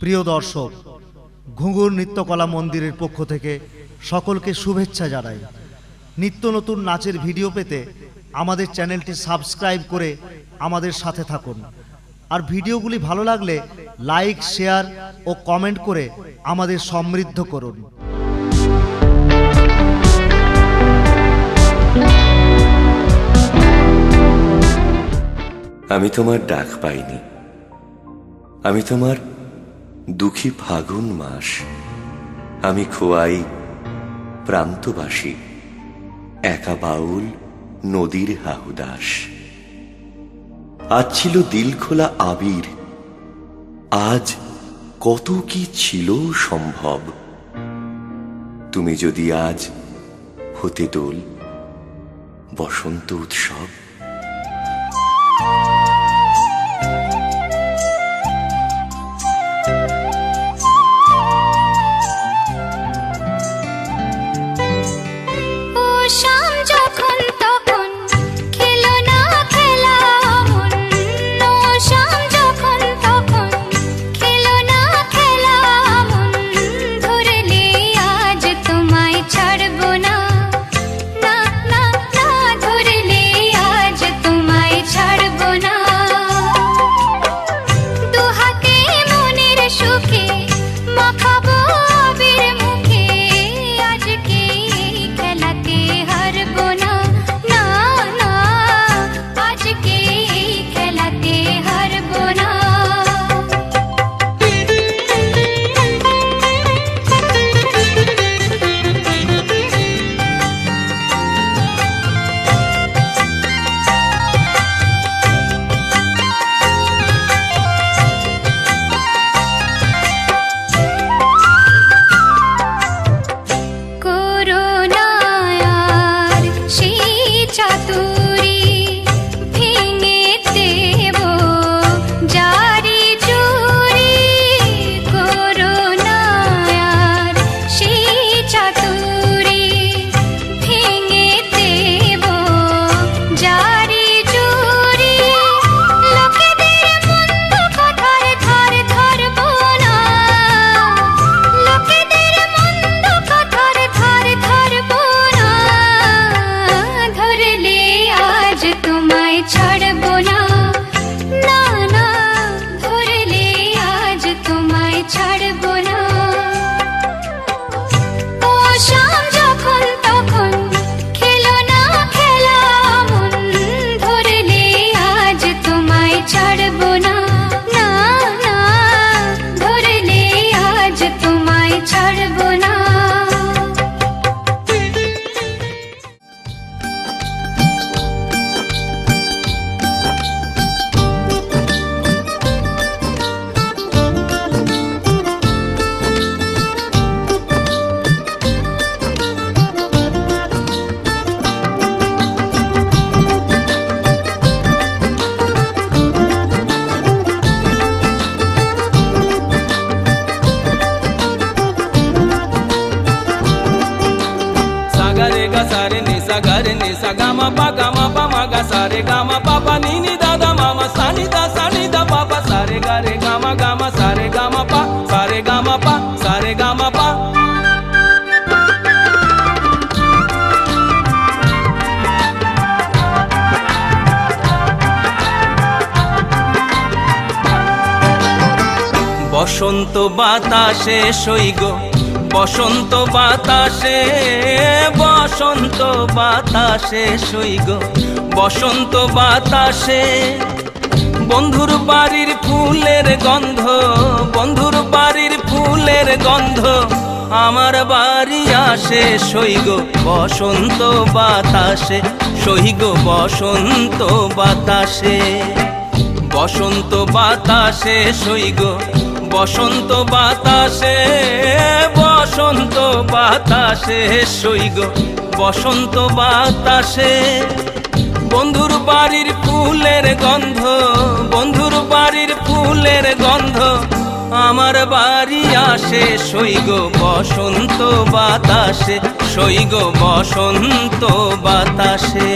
প্রিয় দর্শক, ঘুঙুর নৃত্যকলা মন্দিরের পক্ষ থেকে সকলকে শুভেচ্ছা জানাই। নিত্য নতুন নাচের ভিডিও পেতে আমাদের চ্যানেলটি সাবস্ক্রাইব করে আমাদের সাথে থাকুন। আর ভিডিওগুলি ভালো লাগলে লাইক, শেয়ার ও কমেন্ট করে আমাদের সমৃদ্ধ করুন। আমি তোমার ডাক পাইনি, আমি তোমার দুঃখী ফাগুন মাস। আমি খোয়াই প্রান্তবাসী, একা বাউল নদীর হাহুদাস। আজ ছিল দিল খোলা আবির, আজ কত কি ছিল সম্ভব। তুমি যদি আজ হতে দোল বসন্ত উৎসব। Sare ni sa gare ni sa gama pa ma ga sare gama pa pa ni ni da da mama sani da pa pa sare gare gama gama sare gama pa sare gama pa sare gama pa বসন্ত বাতাসে সইগ বসন্ত বাতাসে বসন্ত বাতাসে সইগ বসন্ত বাতাসে বন্ধুর বাড়ির ফুলের গন্ধ বন্ধুর বাড়ির ফুলের গন্ধ আমার বাড়ি আসে সইগ বসন্ত বাতাসে সইগ বসন্ত বাতাসে বসন্ত বাতাসে সইগ বসন্ত বাতাসে বসন্ত বাতাসে সইগ বসন্ত বাতাসে বন্ধুর বাড়ির ফুলের গন্ধ বন্ধুর বাড়ির ফুলের গন্ধ আমার বাড়ি আসে সইগ বসন্ত বাতাসে সইগ বসন্ত বাতাসে